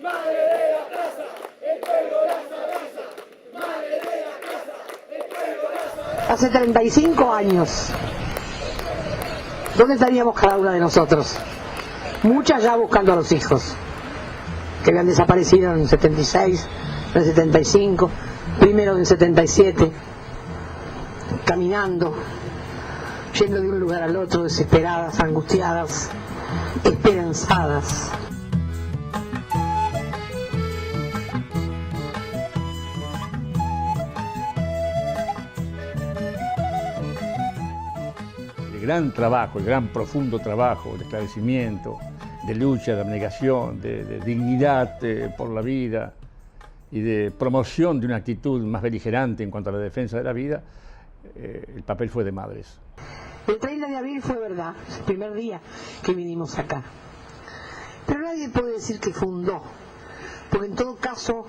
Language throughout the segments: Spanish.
Madre de la plaza, el pueblo las abraza. Madre de la plaza, el pueblo las abraza. Hace 35 años, ¿dónde estaríamos cada una de nosotros? Muchas ya buscando a los hijos, que habían desaparecido en el 76, en el 75, primero en el 77, caminando, yendo de un lugar al otro, desesperadas, angustiadas, esperanzadas. El gran trabajo, el gran profundo trabajo de esclarecimiento, de lucha, de abnegación, de dignidad por la vida y de promoción de una actitud más beligerante en cuanto a la defensa de la vida, el papel fue de madres. El 30 de abril fue verdad, el primer día que vinimos acá. Pero nadie puede decir que fundó, porque en todo caso,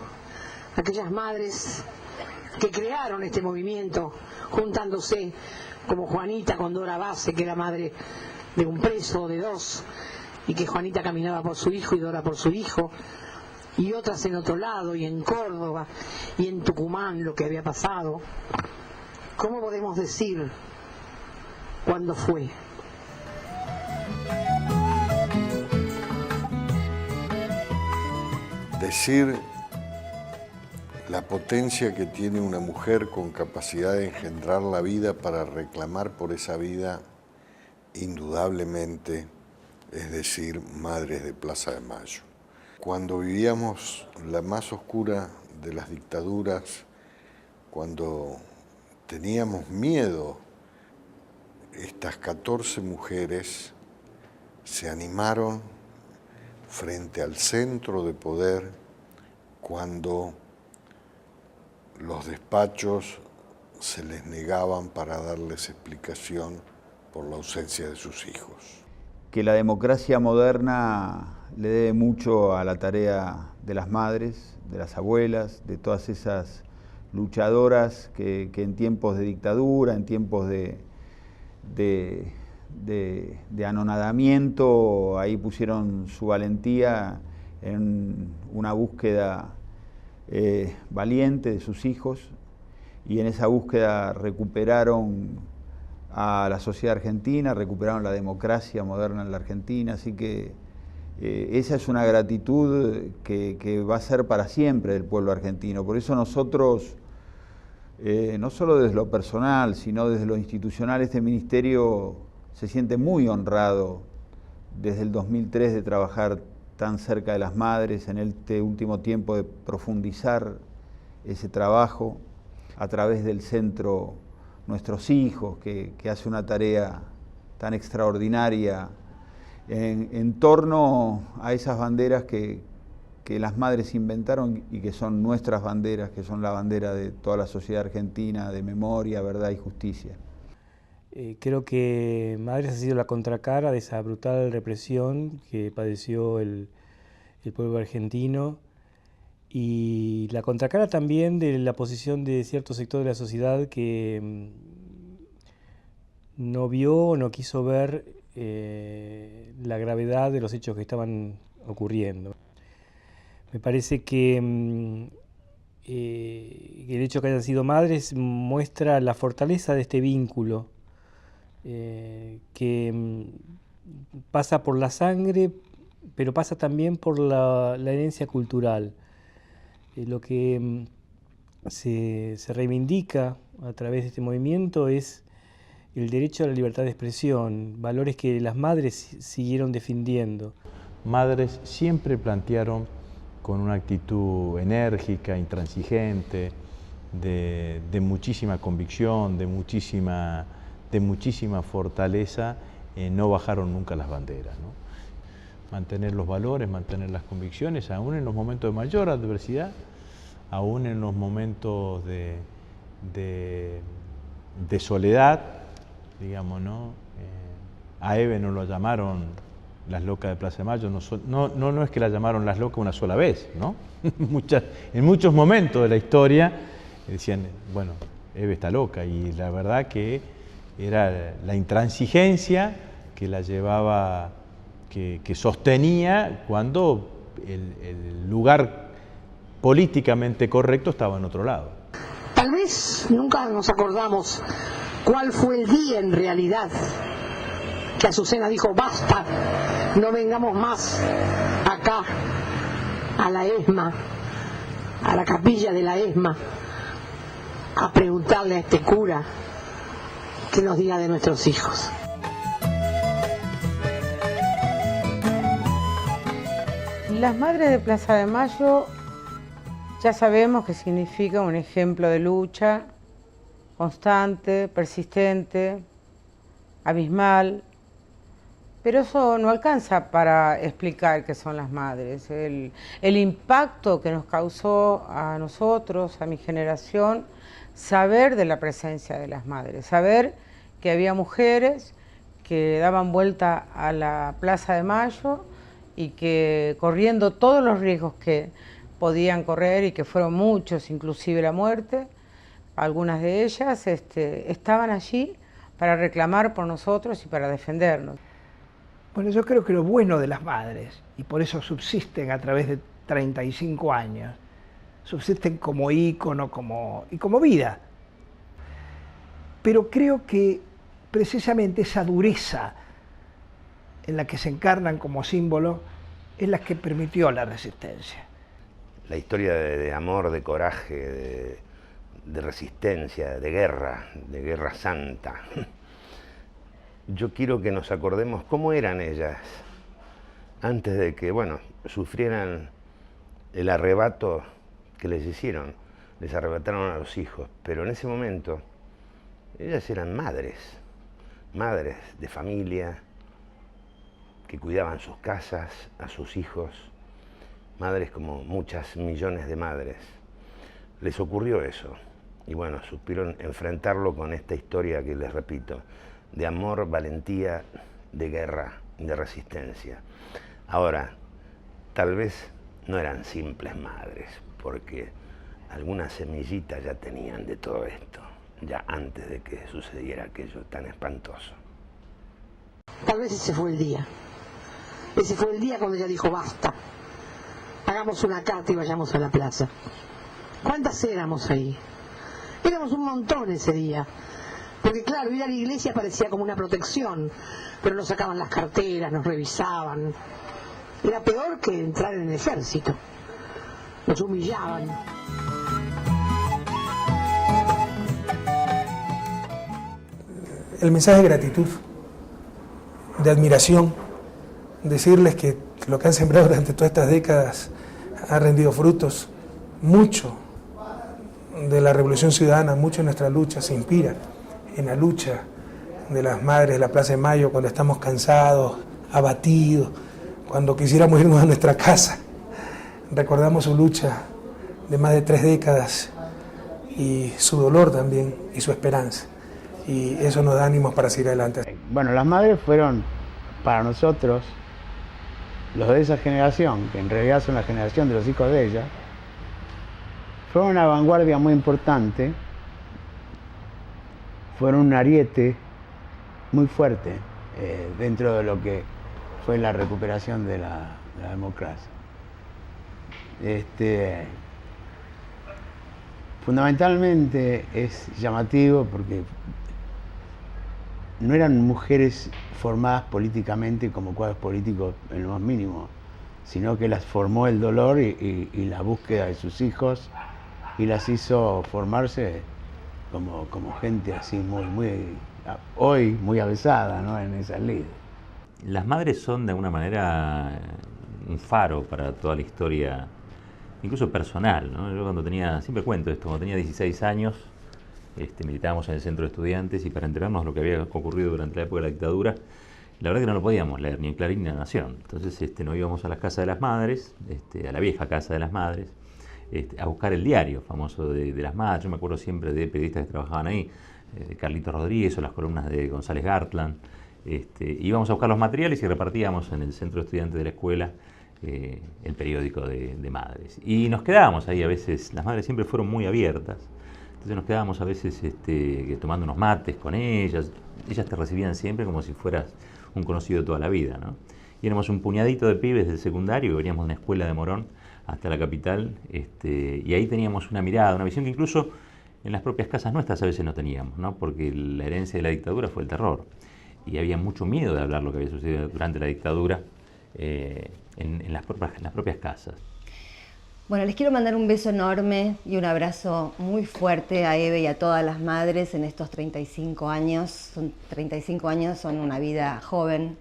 aquellas madres que crearon este movimiento, juntándose, como Juanita con Dora Base, que era madre de un preso o de dos, y que Juanita caminaba por su hijo y Dora por su hijo, y otras en otro lado, y en Córdoba, y en Tucumán, lo que había pasado. ¿Cómo podemos decir cuándo fue? Decir la potencia que tiene una mujer con capacidad de engendrar la vida para reclamar por esa vida, indudablemente, es decir, madres de Plaza de Mayo. Cuando vivíamos la más oscura de las dictaduras, cuando teníamos miedo, estas 14 mujeres se animaron frente al centro de poder cuando los despachos se les negaban para darles explicación por la ausencia de sus hijos. Que la democracia moderna le debe mucho a la tarea de las madres, de las abuelas, de todas esas luchadoras que en tiempos de dictadura, en tiempos de anonadamiento, ahí pusieron su valentía en una búsqueda valiente de sus hijos, y en esa búsqueda recuperaron a la sociedad argentina, recuperaron la democracia moderna en la Argentina, así que esa es una gratitud que va a ser para siempre del pueblo argentino. Por eso nosotros, no solo desde lo personal, sino desde lo institucional, este ministerio se siente muy honrado desde el 2003 de trabajar tan cerca de las madres, en este último tiempo de profundizar ese trabajo a través del centro Nuestros Hijos, que hace una tarea tan extraordinaria en torno a esas banderas que las madres inventaron y que son nuestras banderas, que son la bandera de toda la sociedad argentina, de memoria, verdad y justicia. Creo que Madres ha sido la contracara de esa brutal represión que padeció el pueblo argentino, y la contracara también de la posición de cierto sector de la sociedad que no vio o no quiso ver la gravedad de los hechos que estaban ocurriendo. Me parece que el hecho de que hayan sido madres muestra la fortaleza de este vínculo que pasa por la sangre, pero pasa también por la herencia cultural. Lo que se reivindica a través de este movimiento es el derecho a la libertad de expresión, valores que las madres siguieron defendiendo. Madres siempre plantearon con una actitud enérgica, intransigente, de muchísima convicción, de muchísima fortaleza, no bajaron nunca las banderas, ¿no? Mantener los valores, mantener las convicciones, aún en los momentos de mayor adversidad, aún en los momentos de soledad, digamos, ¿no? A Eve no lo llamaron las locas de Plaza de Mayo, no es que la llamaron las locas una sola vez, ¿no? En muchos momentos de la historia decían, bueno, Eve está loca, y la verdad que era la intransigencia que la llevaba, que sostenía cuando el lugar políticamente correcto estaba en otro lado. Tal vez nunca nos acordamos cuál fue el día en realidad que Azucena dijo: basta, no vengamos más acá a la ESMA, a la capilla de la ESMA, a preguntarle a este cura que nos diga de nuestros hijos. Las Madres de Plaza de Mayo ya sabemos que significa un ejemplo de lucha constante, persistente, abismal, pero eso no alcanza para explicar qué son las madres. El impacto que nos causó a nosotros, a mi generación, saber de la presencia de las madres, saber que había mujeres que daban vuelta a la Plaza de Mayo y que, corriendo todos los riesgos que podían correr, y que fueron muchos, inclusive la muerte, algunas de ellas estaban allí para reclamar por nosotros y para defendernos. Bueno, yo creo que lo bueno de las madres, y por eso subsisten a través de 35 años, subsisten como ícono y como vida. Pero creo que precisamente esa dureza en la que se encarnan como símbolo es la que permitió la resistencia. La historia de amor, de coraje, de resistencia, de guerra santa. Yo quiero que nos acordemos cómo eran ellas antes de que, sufrieran el arrebato que les hicieron. Les arrebataron a los hijos, pero en ese momento ellas eran madres de familia, que cuidaban sus casas, a sus hijos, madres como muchas millones de madres. Les ocurrió eso, y supieron enfrentarlo con esta historia que les repito, de amor, valentía, de guerra, de resistencia. Ahora, tal vez no eran simples madres, porque algunas semillitas ya tenían de todo esto, ya antes de que sucediera aquello tan espantoso. Tal vez ese fue el día. Ese fue el día cuando ella dijo: basta, hagamos una carta y vayamos a la plaza. ¿Cuántas éramos ahí? Éramos un montón ese día. Porque claro, ir a la iglesia parecía como una protección, pero nos sacaban las carteras, nos revisaban. Era peor que entrar en el ejército. Nos humillaban. El mensaje de gratitud, de admiración, decirles que lo que han sembrado durante todas estas décadas ha rendido frutos. Mucho de la Revolución Ciudadana, mucho de nuestra lucha se inspira en la lucha de las madres de la Plaza de Mayo, cuando estamos cansados, abatidos, cuando quisiéramos irnos a nuestra casa. Recordamos su lucha de más de 3 décadas y su dolor también y su esperanza. Y eso nos da ánimos para seguir adelante. Bueno, las madres fueron para nosotros, los de esa generación, que en realidad son la generación de los hijos de ella, fueron una vanguardia muy importante, fueron un ariete muy fuerte dentro de lo que fue la recuperación de la democracia. Fundamentalmente es llamativo porque no eran mujeres formadas políticamente como cuadros políticos en lo más mínimo, sino que las formó el dolor y la búsqueda de sus hijos, y las hizo formarse como gente así hoy muy avesada, ¿no?, en esas lides. Las madres son de alguna manera un faro para toda la historia, incluso personal, ¿no? Yo siempre cuento esto, cuando tenía 16 años, militábamos en el centro de estudiantes, y para enterarnos de lo que había ocurrido durante la época de la dictadura, la verdad que no lo podíamos leer ni en Clarín ni en La Nación. Entonces nos íbamos a las casas de las madres, a la vieja casa de las madres, a buscar el diario famoso de las madres. Yo me acuerdo siempre de periodistas que trabajaban ahí, Carlitos Rodríguez o las columnas de González Gartland. Íbamos a buscar los materiales y repartíamos en el centro de estudiantes de la escuela el periódico de madres. Y nos quedábamos ahí a veces, las madres siempre fueron muy abiertas, entonces nos quedábamos a veces tomando unos mates con ellas te recibían siempre como si fueras un conocido de toda la vida, ¿no? y éramos un puñadito de pibes del secundario, que veníamos de una escuela de Morón hasta la capital, y ahí teníamos una mirada, una visión que incluso en las propias casas nuestras a veces no teníamos, ¿no? Porque la herencia de la dictadura fue el terror, y había mucho miedo de hablar lo que había sucedido durante la dictadura en las propias casas. Bueno, les quiero mandar un beso enorme y un abrazo muy fuerte a Eve y a todas las madres en estos 35 años. 35 años son una vida joven.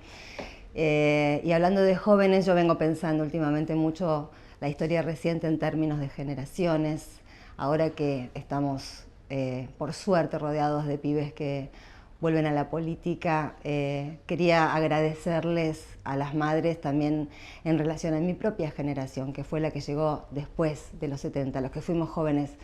Y hablando de jóvenes, yo vengo pensando últimamente mucho la historia reciente en términos de generaciones. Ahora que estamos, por suerte, rodeados de pibes que vuelven a la política, quería agradecerles a las madres también en relación a mi propia generación, que fue la que llegó después de los 70, los que fuimos jóvenes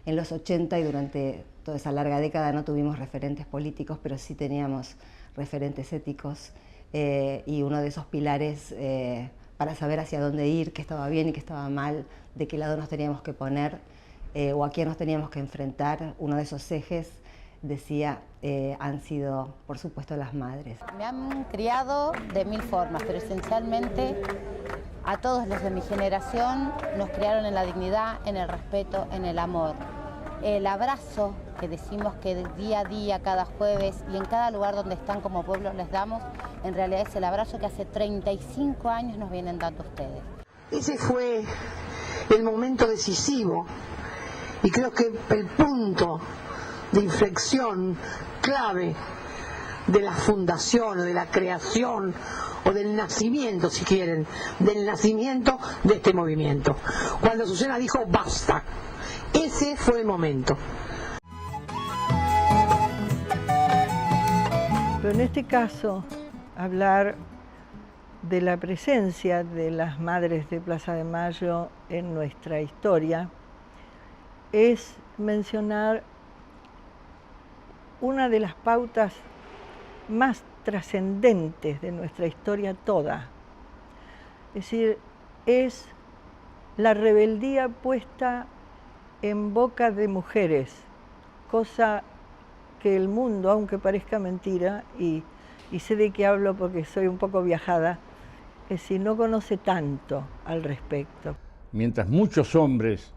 en los 80 y durante toda esa larga década no tuvimos referentes políticos, pero sí teníamos referentes éticos, y uno de esos pilares para saber hacia dónde ir, qué estaba bien y qué estaba mal, de qué lado nos teníamos que poner o a quién nos teníamos que enfrentar, uno de esos ejes, decía, han sido, por supuesto, las madres. Me han criado de mil formas, pero esencialmente a todos los de mi generación nos criaron en la dignidad, en el respeto, en el amor. El abrazo que decimos que día a día, cada jueves y en cada lugar donde están como pueblo les damos, en realidad es el abrazo que hace 35 años nos vienen dando ustedes. Ese fue el momento decisivo y creo que el punto de inflexión clave de la fundación o de la creación o del nacimiento, si quieren, del nacimiento de este movimiento. Cuando Azucena dijo basta, ese fue el momento. Pero en este caso, hablar de la presencia de las madres de Plaza de Mayo en nuestra historia es mencionar una de las pautas más trascendentes de nuestra historia toda. Es decir, es la rebeldía puesta en boca de mujeres, cosa que el mundo, aunque parezca mentira, y sé de qué hablo porque soy un poco viajada, es decir, no conoce tanto al respecto. Mientras muchos hombres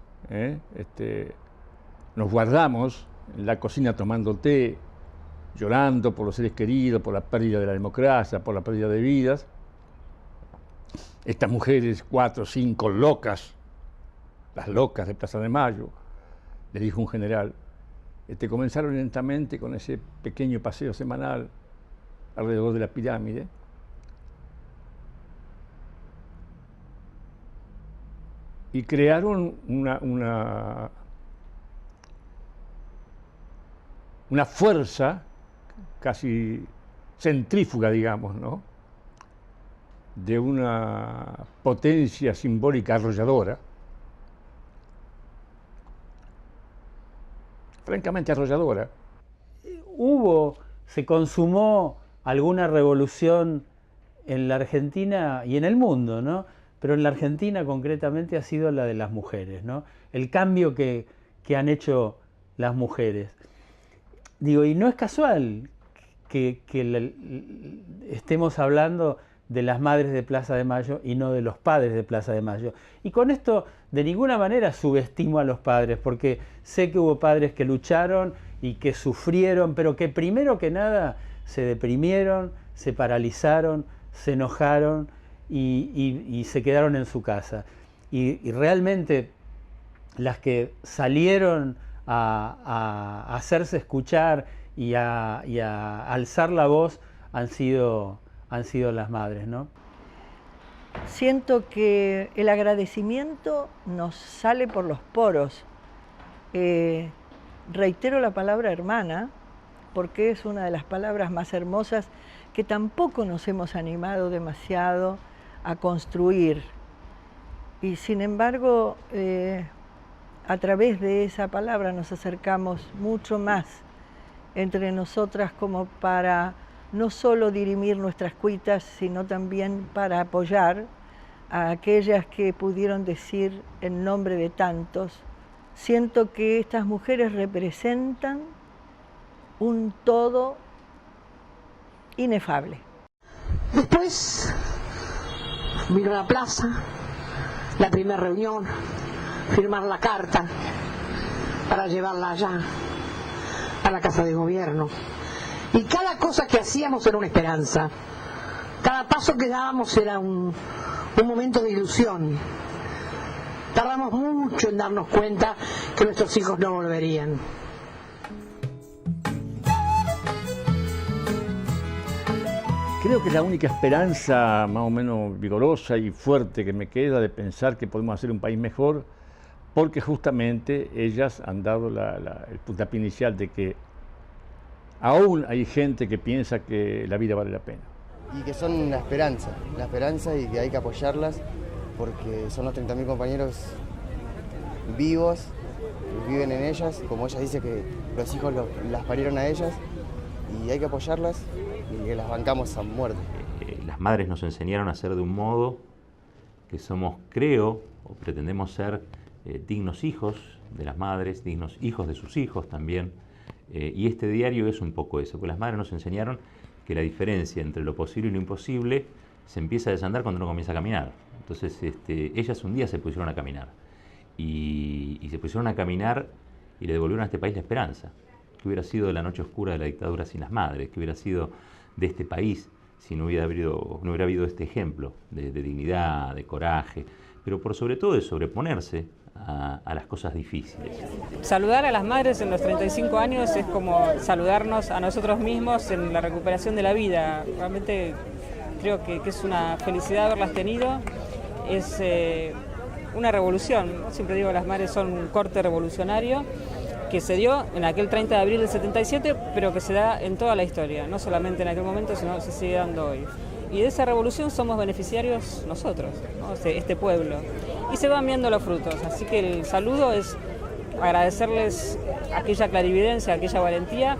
nos guardamos en la cocina tomando té, llorando por los seres queridos, por la pérdida de la democracia, por la pérdida de vidas, estas mujeres, 4 o 5 locas, las locas de Plaza de Mayo, le dijo un general, comenzaron lentamente con ese pequeño paseo semanal alrededor de la pirámide, y crearon una fuerza casi centrífuga, digamos, ¿no?, de una potencia simbólica arrolladora, francamente arrolladora. Se consumó alguna revolución en la Argentina y en el mundo, ¿no? Pero en la Argentina concretamente ha sido la de las mujeres, ¿no? El cambio que han hecho las mujeres. Digo, y no es casual que estemos hablando de las madres de Plaza de Mayo y no de los padres de Plaza de Mayo. Y con esto de ninguna manera subestimo a los padres, porque sé que hubo padres que lucharon y que sufrieron, pero que primero que nada se deprimieron, se paralizaron, se enojaron y se quedaron en su casa. Y realmente las que salieron a hacerse escuchar y a alzar la voz han sido las madres, ¿no? Siento que el agradecimiento nos sale por los poros. Reitero la palabra hermana, porque es una de las palabras más hermosas que tampoco nos hemos animado demasiado a construir. Y sin embargo, a través de esa palabra nos acercamos mucho más entre nosotras como para no solo dirimir nuestras cuitas, sino también para apoyar a aquellas que pudieron decir en nombre de tantos. Siento que estas mujeres representan un todo inefable. Después Vino a la plaza, la primera reunión, firmar la carta para llevarla allá, a la Casa de Gobierno. Y cada cosa que hacíamos era una esperanza. Cada paso que dábamos era un momento de ilusión. Tardamos mucho en darnos cuenta que nuestros hijos no volverían. Creo que es la única esperanza más o menos vigorosa y fuerte que me queda de pensar que podemos hacer un país mejor, porque justamente ellas han dado el puntapié inicial de que aún hay gente que piensa que la vida vale la pena. Y que son la esperanza y que hay que apoyarlas porque son los 30.000 compañeros vivos, que viven en ellas, como ella dice que los hijos las parieron a ellas y hay que apoyarlas y que las bancamos a muerte. Las madres nos enseñaron a ser de un modo que somos, creo, o pretendemos ser dignos hijos de las madres, dignos hijos de sus hijos también. Y este diario es un poco eso, que las madres nos enseñaron que la diferencia entre lo posible y lo imposible se empieza a desandar cuando uno comienza a caminar. Entonces ellas un día se pusieron a caminar y se pusieron a caminar y le devolvieron a este país la esperanza. ¿Qué hubiera sido de la noche oscura de la dictadura sin las madres? ¿Qué hubiera sido de este país si no hubiera habido este ejemplo de dignidad, de coraje, pero por sobre todo de sobreponerse a las cosas difíciles? Saludar a las madres en los 35 años es como saludarnos a nosotros mismos en la recuperación de la vida. Realmente creo que es una felicidad haberlas tenido. Es una revolución. Siempre digo que las madres son un corte revolucionario que se dio en aquel 30 de abril del 77, pero que se da en toda la historia, no solamente en aquel momento, sino que se sigue dando hoy. Y de esa revolución somos beneficiarios nosotros, ¿no? Este pueblo. Y se van viendo los frutos, así que el saludo es agradecerles aquella clarividencia, aquella valentía,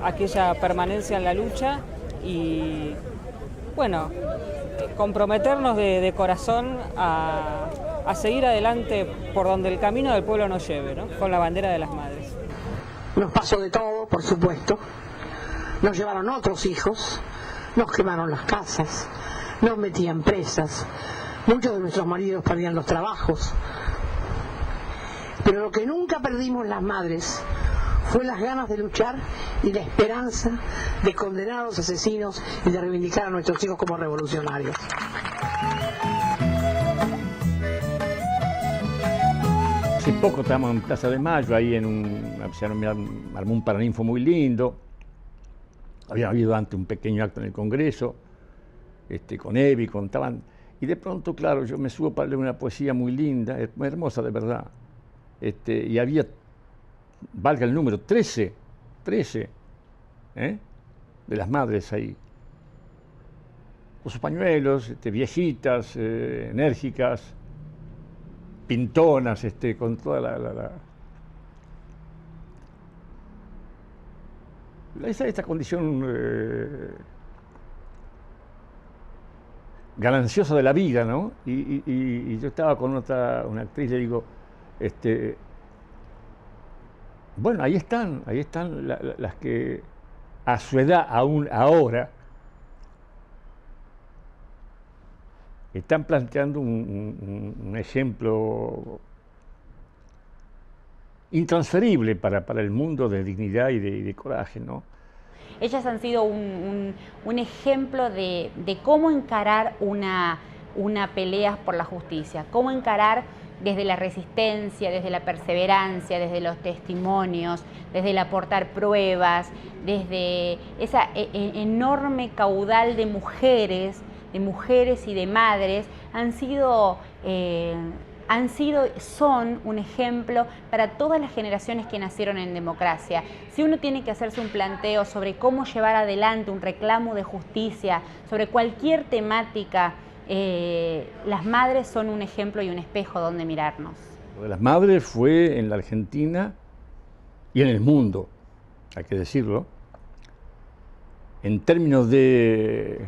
aquella permanencia en la lucha y, bueno, comprometernos de corazón a seguir adelante por donde el camino del pueblo nos lleve, ¿no? Con la bandera de las madres. Nos pasó de todo, por supuesto. Nos llevaron otros hijos, nos quemaron las casas, nos metían presas. Muchos de nuestros maridos perdían los trabajos. Pero lo que nunca perdimos las madres fue las ganas de luchar y la esperanza de condenar a los asesinos y de reivindicar a nuestros hijos como revolucionarios. Hace poco estábamos en Plaza de Mayo, ahí se armó un paraninfo muy lindo. Había habido antes un pequeño acto en el Congreso, con Evi, contaban. Y de pronto, claro, yo me subo para leer una poesía muy linda, muy hermosa de verdad. Y había, valga el número, 13 de las madres ahí. Con sus pañuelos, viejitas, enérgicas, pintonas, con toda esta condición gananciosa de la vida, ¿no? Y yo estaba con una actriz, le digo, bueno, ahí están las que a su edad, aún ahora, están planteando un ejemplo intransferible para el mundo de dignidad y de coraje, ¿no? Ellas han sido un ejemplo de cómo encarar una pelea por la justicia, cómo encarar desde la resistencia, desde la perseverancia, desde los testimonios, desde el aportar pruebas, desde esa enorme caudal de mujeres y de madres, son un ejemplo para todas las generaciones que nacieron en democracia. Si uno tiene que hacerse un planteo sobre cómo llevar adelante un reclamo de justicia, sobre cualquier temática, las madres son un ejemplo y un espejo donde mirarnos. Lo de las madres fue en la Argentina y en el mundo, hay que decirlo, en términos de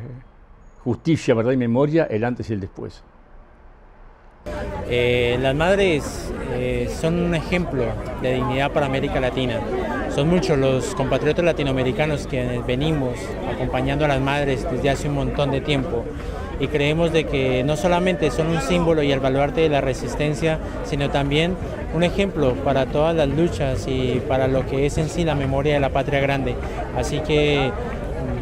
justicia, verdad y memoria, el antes y el después. Las madres son un ejemplo de dignidad para América Latina. Son muchos los compatriotas latinoamericanos que venimos acompañando a las madres desde hace un montón de tiempo y creemos de que no solamente son un símbolo y el baluarte de la resistencia, sino también un ejemplo para todas las luchas y para lo que es en sí la memoria de la patria grande. Así que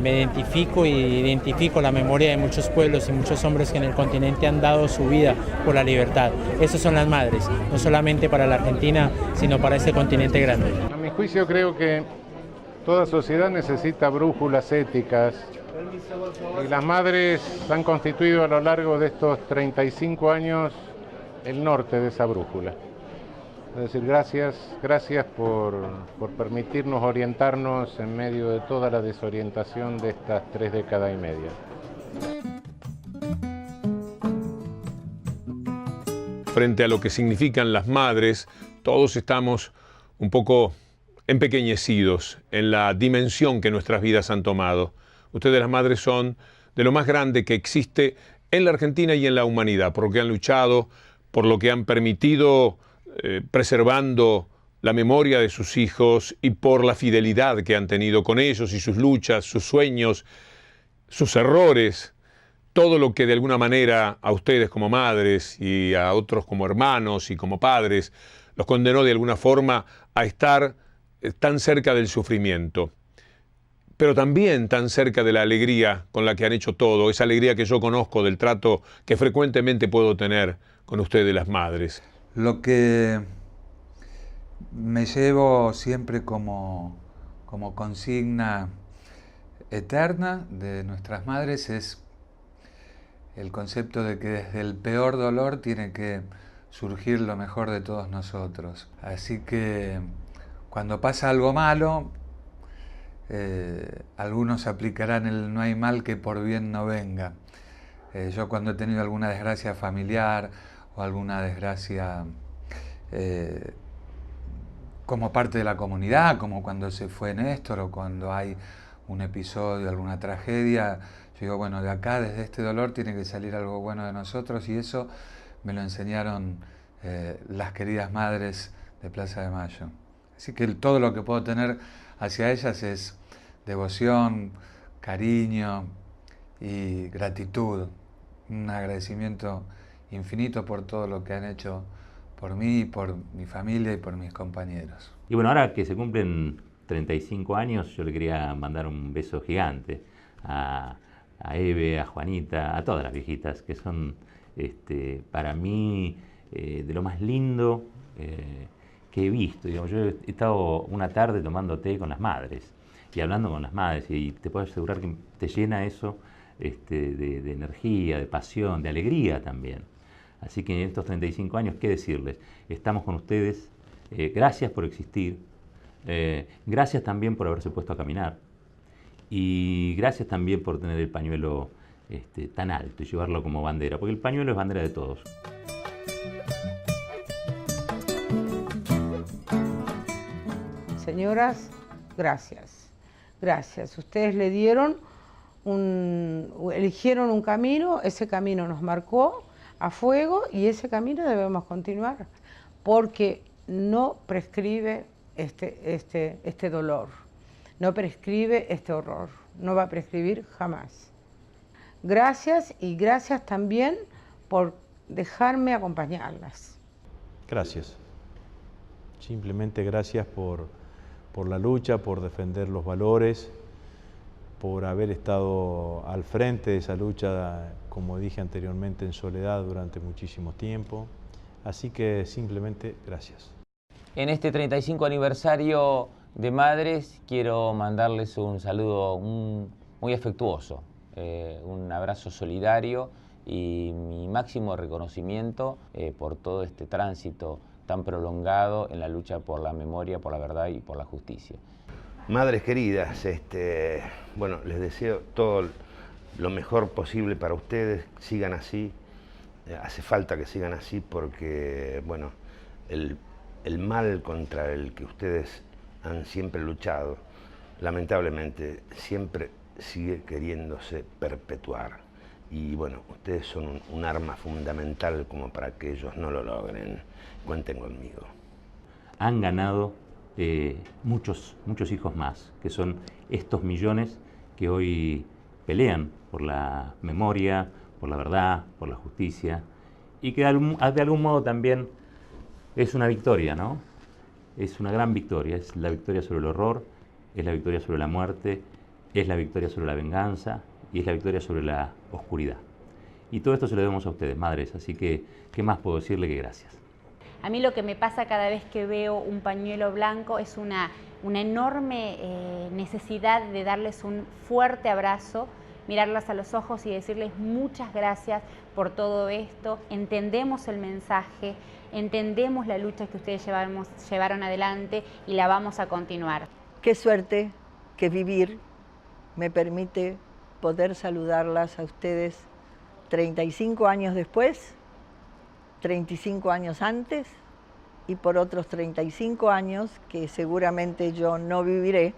me identifico la memoria de muchos pueblos y muchos hombres que en el continente han dado su vida por la libertad. Esas son las madres, no solamente para la Argentina, sino para este continente grande. A mi juicio creo que toda sociedad necesita brújulas éticas y las madres han constituido a lo largo de estos 35 años el norte de esa brújula. Es decir, gracias por permitirnos orientarnos en medio de toda la desorientación de estas 3 décadas y media. Frente a lo que significan las madres, todos estamos un poco empequeñecidos en la dimensión que nuestras vidas han tomado. Ustedes, las madres, son de lo más grande que existe en la Argentina y en la humanidad, por lo que han luchado, por lo que han permitido, preservando la memoria de sus hijos y por la fidelidad que han tenido con ellos y sus luchas, sus sueños, sus errores, todo lo que de alguna manera a ustedes como madres y a otros como hermanos y como padres los condenó de alguna forma a estar tan cerca del sufrimiento, pero también tan cerca de la alegría con la que han hecho todo, esa alegría que yo conozco del trato que frecuentemente puedo tener con ustedes, las madres. Lo que me llevo siempre como consigna eterna de nuestras madres es el concepto de que desde el peor dolor tiene que surgir lo mejor de todos nosotros. Así que cuando pasa algo malo, algunos aplicarán el no hay mal que por bien no venga. Yo cuando he tenido alguna desgracia familiar o alguna desgracia como parte de la comunidad, como cuando se fue Néstor o cuando hay un episodio, alguna tragedia, yo digo, bueno, de acá, desde este dolor, tiene que salir algo bueno de nosotros, y eso me lo enseñaron las queridas madres de Plaza de Mayo. Así que todo lo que puedo tener hacia ellas es devoción, cariño y gratitud, un agradecimiento infinito por todo lo que han hecho por mí, por mi familia y por mis compañeros. Y bueno, ahora que se cumplen 35 años, yo le quería mandar un beso gigante a Eve, a Juanita, a todas las viejitas, que son para mí de lo más lindo que he visto. Digamos, yo he estado una tarde tomando té con las madres y hablando con las madres, y te puedo asegurar que te llena eso de energía, de pasión, de alegría también. Así que en estos 35 años, ¿qué decirles? Estamos con ustedes, gracias por existir, gracias también por haberse puesto a caminar, y gracias también por tener el pañuelo tan alto y llevarlo como bandera, porque el pañuelo es bandera de todos. Señoras, gracias. Gracias. Ustedes le dieron eligieron un camino, ese camino nos marcó a fuego y ese camino debemos continuar, porque no prescribe este dolor, no prescribe este horror, no va a prescribir jamás. Gracias, y gracias también por dejarme acompañarlas. Gracias. Simplemente gracias por la lucha, por defender los valores, por haber estado al frente de esa lucha, como dije anteriormente, en soledad durante muchísimo tiempo. Así que simplemente gracias. En este 35 aniversario de Madres quiero mandarles un saludo muy afectuoso, un abrazo solidario y mi máximo reconocimiento por todo este tránsito tan prolongado en la lucha por la memoria, por la verdad y por la justicia. Madres queridas, bueno, les deseo todo lo mejor posible para ustedes, sigan así, hace falta que sigan así porque, bueno, el mal contra el que ustedes han siempre luchado, lamentablemente siempre sigue queriéndose perpetuar. Y bueno, ustedes son un arma fundamental como para que ellos no lo logren. Cuenten conmigo. Han ganado muchos hijos más, que son estos millones que hoy pelean por la memoria, por la verdad, por la justicia, y que de algún modo también es una victoria, ¿no? Es una gran victoria, es la victoria sobre el horror, es la victoria sobre la muerte, es la victoria sobre la venganza y es la victoria sobre la oscuridad. Y todo esto se lo debemos a ustedes, madres, así que, ¿qué más puedo decirle que gracias? A mí lo que me pasa cada vez que veo un pañuelo blanco es una enorme necesidad de darles un fuerte abrazo, mirarlas a los ojos y decirles muchas gracias por todo esto. Entendemos el mensaje, entendemos la lucha que ustedes llevaron adelante y la vamos a continuar. Qué suerte que vivir me permite poder saludarlas a ustedes 35 años después, 35 años antes y por otros 35 años que seguramente yo no viviré,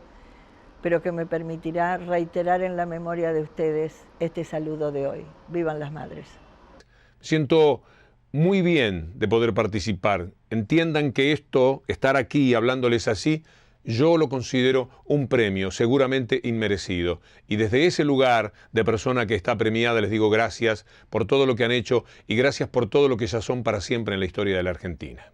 pero que me permitirá reiterar en la memoria de ustedes este saludo de hoy. ¡Vivan las madres! Siento muy bien de poder participar. Entiendan que esto, estar aquí hablándoles así, yo lo considero un premio, seguramente inmerecido. Y desde ese lugar de persona que está premiada les digo gracias por todo lo que han hecho y gracias por todo lo que ya son para siempre en la historia de la Argentina.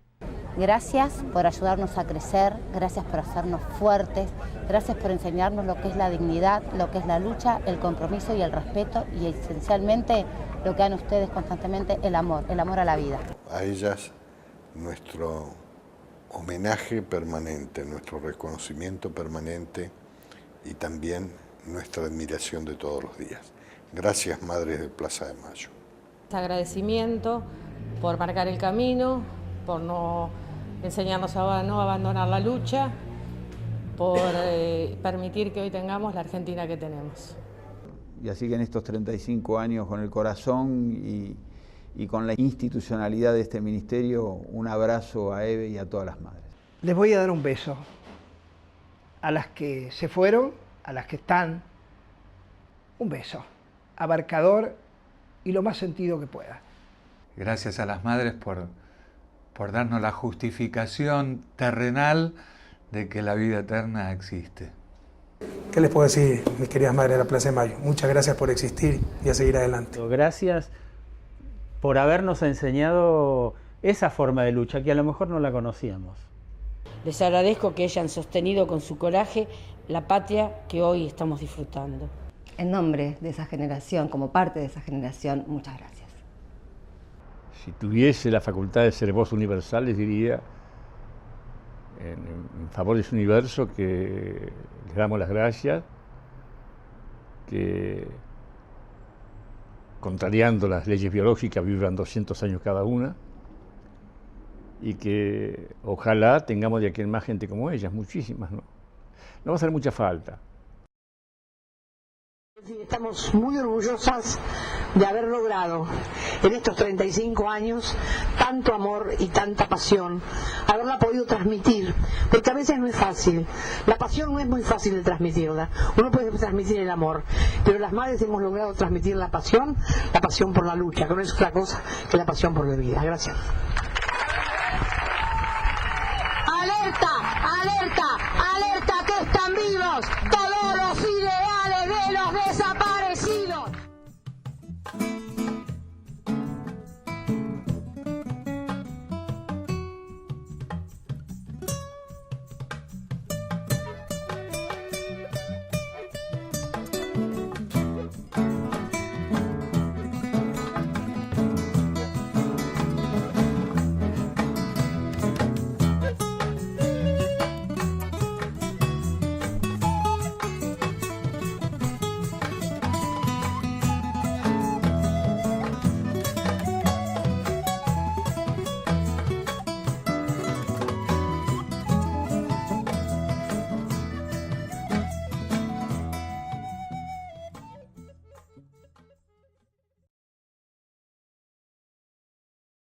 Gracias por ayudarnos a crecer, gracias por hacernos fuertes, gracias por enseñarnos lo que es la dignidad, lo que es la lucha, el compromiso y el respeto y esencialmente lo que dan ustedes constantemente, el amor a la vida. A ellas nuestro homenaje permanente, nuestro reconocimiento permanente y también nuestra admiración de todos los días. Gracias, Madres de Plaza de Mayo. Agradecimiento por marcar el camino, por no enseñarnos a no abandonar la lucha, por permitir que hoy tengamos la Argentina que tenemos. Y así que en estos 35 años con el corazón y con la institucionalidad de este ministerio, un abrazo a Eve y a todas las madres. Les voy a dar un beso a las que se fueron, a las que están, un beso abarcador y lo más sentido que pueda. Gracias a las madres por darnos la justificación terrenal de que la vida eterna existe. ¿Qué les puedo decir, mis queridas madres de la Plaza de Mayo? Muchas gracias por existir y a seguir adelante. Gracias por habernos enseñado esa forma de lucha que a lo mejor no la conocíamos. Les agradezco que hayan sostenido con su coraje la patria que hoy estamos disfrutando. En nombre de esa generación, como parte de esa generación, muchas gracias. Si tuviese la facultad de ser voz universal, les diría en favor de ese universo que les damos las gracias, que contrariando las leyes biológicas vivan 200 años cada una y que ojalá tengamos de aquí en más gente como ellas, muchísimas, ¿no? No va a hacer mucha falta. Estamos muy orgullosas de haber logrado en estos 35 años tanto amor y tanta pasión, haberla podido transmitir, porque a veces no es fácil, la pasión no es muy fácil de transmitirla, uno puede transmitir el amor, pero las madres hemos logrado transmitir la pasión por la lucha, que no es otra cosa que la pasión por la vida. Gracias. ¡Alerta! ¡Alerta! ¡Alerta que están vivos todos los ideales de los desaparecidos!